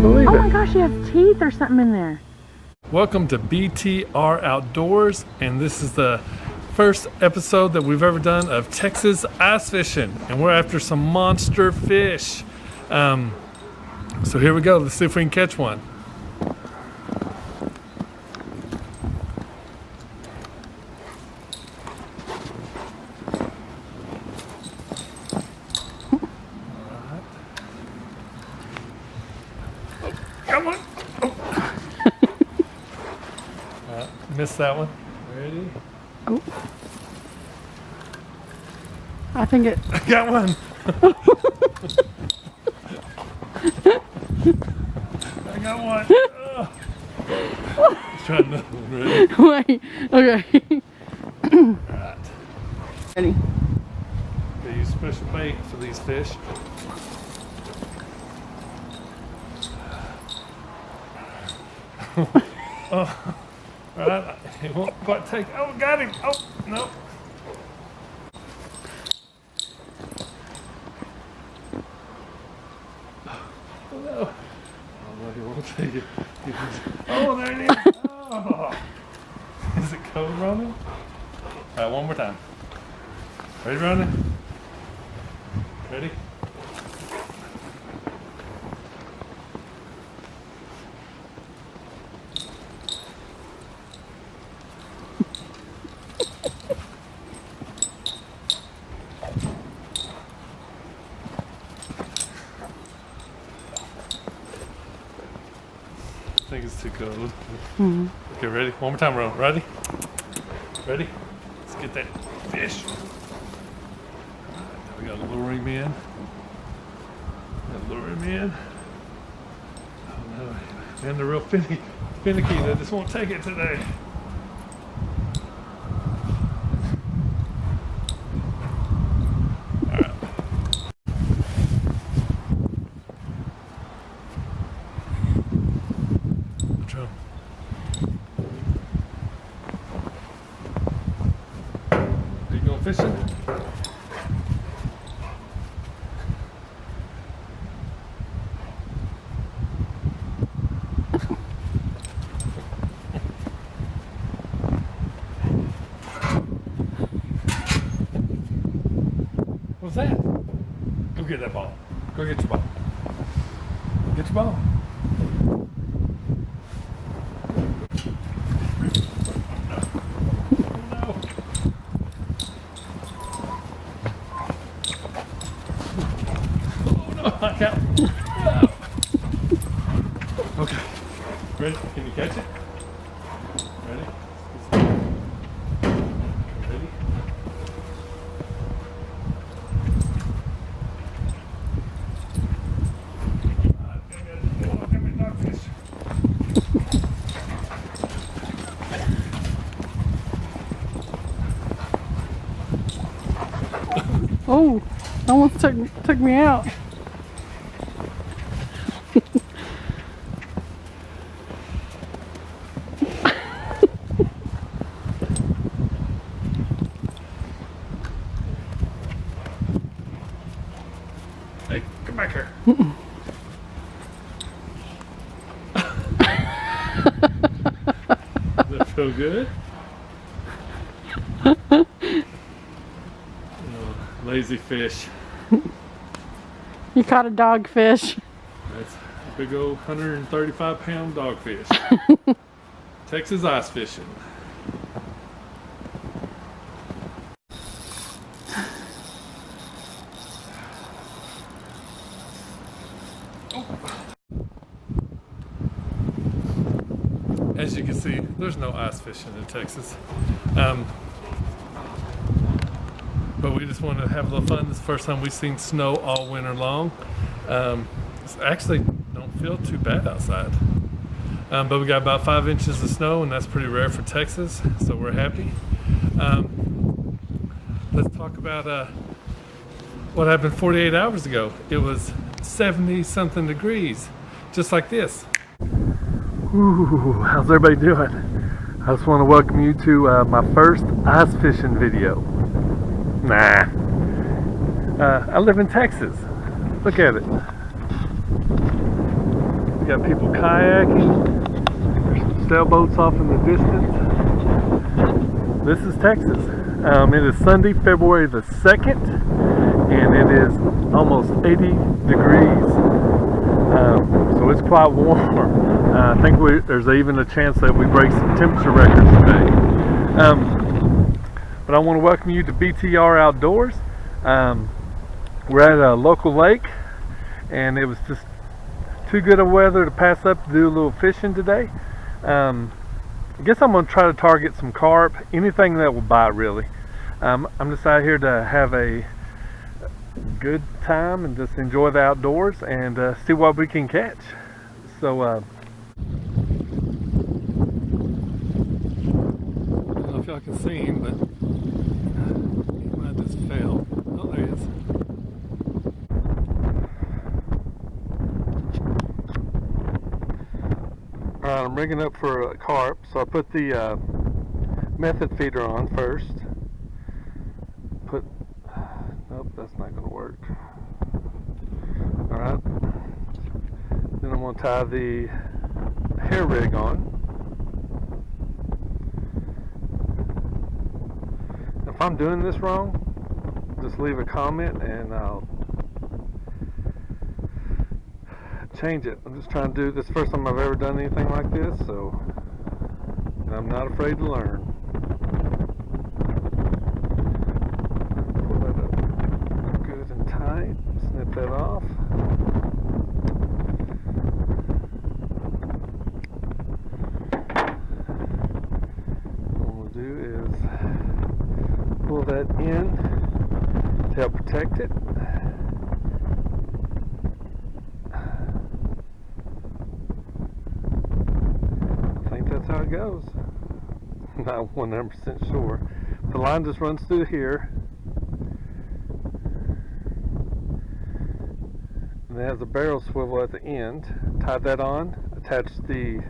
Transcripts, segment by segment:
believe it. Oh my gosh, he has teeth or something in there. Welcome to BTR Outdoors, and this is the first episode that we've ever done of Texas ice fishing, and we're after some monster fish. So here we go. Let's see if we can catch one. Come on. Oh. Missed that one. Ready? Oh. I think it. I got one. I got one. Let's try another one. Ready? Wait. Okay. Alright. Ready. They use special bait for these fish. Oh, alright, it won't quite take. Oh, got him! Oh, no. Oh, no. Oh, no, he won't take it. Oh, there it is! Oh. Is it cold, Ronon? Alright, one more time. Ready, Ronon? Ready? I think it's too cold. Mm-hmm. Okay, ready? One more time, Ronan. Ready? Ready? Let's get that fish. Alright, now we gotta lure him in. Lure him in. Oh no, man, they're real finicky. They just won't take it today. Alright. Chum. Are you going fishing? What's that? Go get that ball. Go get your ball. Get your ball. No. Oh no, I got no. Okay. Ready? Can you catch it? Ready? Ready? Oh, almost took me out. Hey, come back here. Does that feel good? Lazy fish. You caught a dogfish. That's a big old 135-pound dogfish. Texas ice fishing. As you can see, there's no ice fishing in Texas. But we just wanted to have a little fun. This is the first time we've seen snow all winter long. It's actually don't feel too bad outside. But we got about 5 inches of snow, and that's pretty rare for Texas, so we're happy. Let's talk about what happened 48 hours ago. It was 70-something degrees, just like this. Ooh, how's everybody doing? I just want to welcome you to my first ice fishing video. Nah. I live in Texas. Look at it. We got people kayaking. There's some sailboats off in the distance. This is Texas. It is Sunday, February the 2nd, and it is almost 80 degrees. So it's quite warm. I think there's even a chance that we break some temperature records today. But I want to welcome you to BTR Outdoors. We're at a local lake, and it was just too good of weather to pass up to do a little fishing today. I guess I'm going to try to target some carp, anything that will bite really. I'm just out here to have a good time and just enjoy the outdoors and see what we can catch. So I don't know if y'all can see him, but he might just fail. Oh, there he is. Alright, I'm rigging up for a carp, so I put the method feeder on first. Nope, that's not going to work. Alright, then I'm going to tie the hair rig on. If I'm doing this wrong, just leave a comment and I'll change it. I'm just trying to do this first time I've ever done anything like this, so I'm not afraid to learn. Pull that up good and tight, snip that off. What we'll do is pull that in to help protect it. That's how it goes. Not 100% sure. The line just runs through here, and it has a barrel swivel at the end. Tie that on, attach the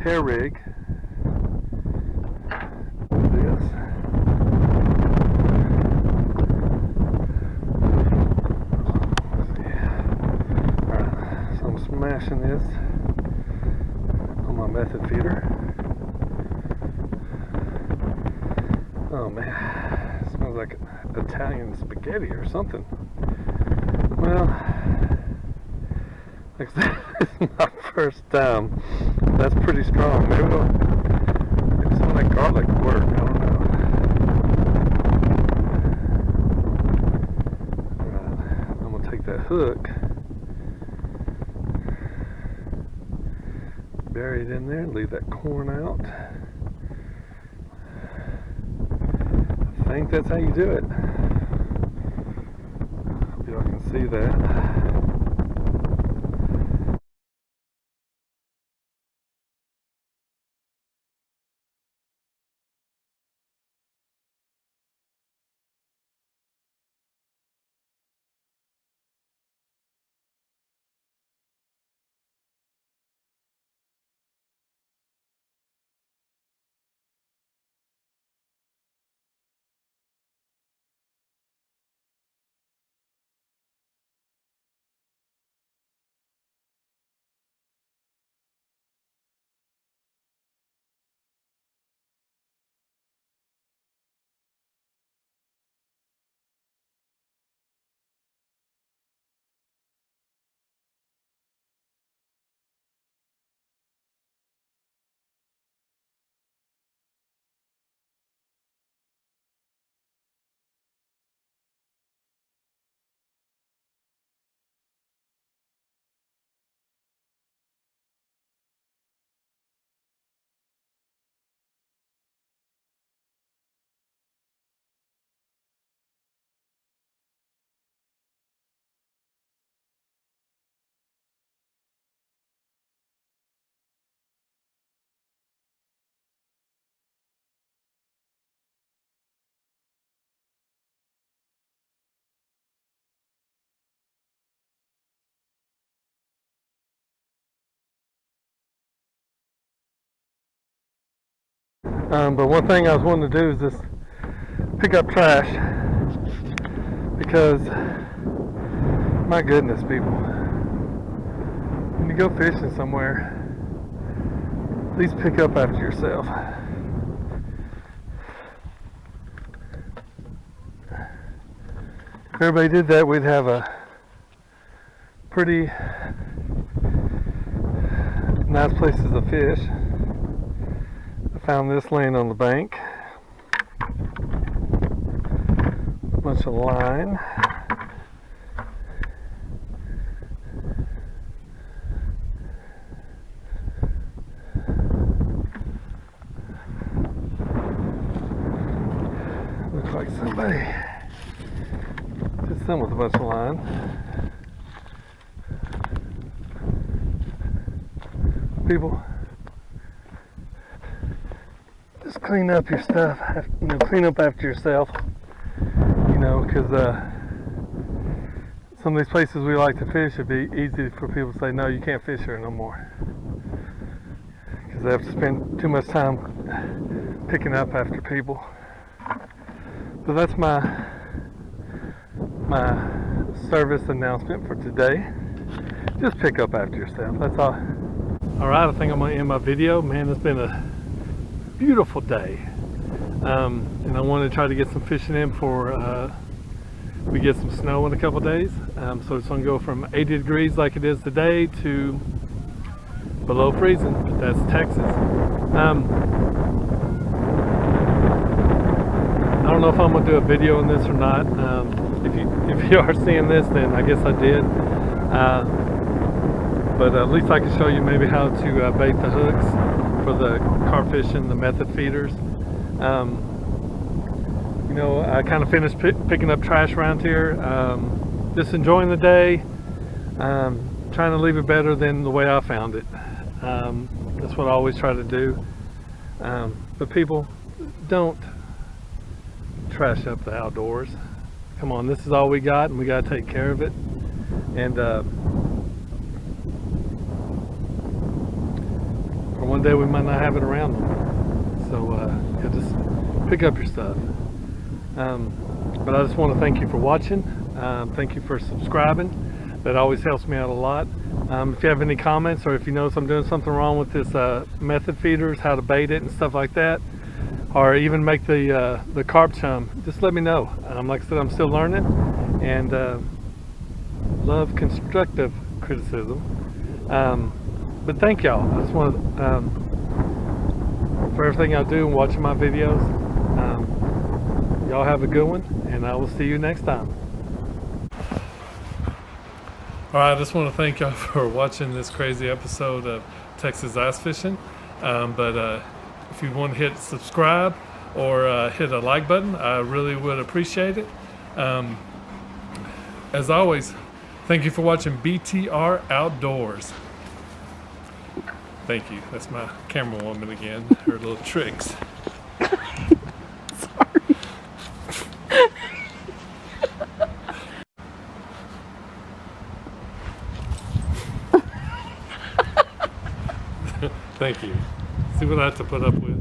hair rig to this. Alright, so I'm smashing this my method feeder. Oh man, it smells like Italian spaghetti or something. Well, like I said, it's my first time. That's pretty strong. Maybe some of that garlic will work. I don't know. Alright, I'm gonna take that hook, bury it in there, leave that corn out. I think that's how you do it. Hope y'all can see that. But one thing I was wanting to do is just pick up trash, because my goodness, people, when you go fishing somewhere, at least pick up after yourself. If everybody did that, we'd have a pretty nice places to fish. I found this laying on the bank. A bunch of line. Looks like somebody did something with a bunch of line. People, just clean up your stuff. You know, clean up after yourself. You know, because some of these places we like to fish, it'd be easy for people to say, no, you can't fish here no more, because they have to spend too much time picking up after people. So that's my service announcement for today. Just pick up after yourself. That's all. Alright, I think I'm going to end my video. Man, it's been a beautiful day. And I want to try to get some fishing in for we get some snow in a couple days. So it's going to go from 80 degrees like it is today to below freezing. But that's Texas. I don't know if I'm going to do a video on this or not. If you are seeing this, then I guess I did. But at least I can show you maybe how to bait the hooks for the carp fishing, the method feeders. You know, I kind of finished picking up trash around here. Just enjoying the day. Trying to leave it better than the way I found it. That's what I always try to do. But people, don't trash up the outdoors. Come on, this is all we got, and we got to take care of it. And one day we might not have it around them, so yeah, just pick up your stuff. But I just want to thank you for watching. Thank you for subscribing. That always helps me out a lot. If you have any comments, or if you notice I'm doing something wrong with this method feeders, how to bait it and stuff like that, or even make the carp chum, just let me know. Like I said, I'm still learning, and love constructive criticism. But thank y'all. I just want to, for everything y'all do and watching my videos. Y'all have a good one, and I will see you next time. Alright, I just want to thank y'all for watching this crazy episode of Texas Ice Fishing. If you want to hit subscribe or hit a like button, I really would appreciate it. As always, thank you for watching BTR Outdoors. Thank you. That's my camera woman again. Her little tricks. Sorry. Thank you. See what I have to put up with.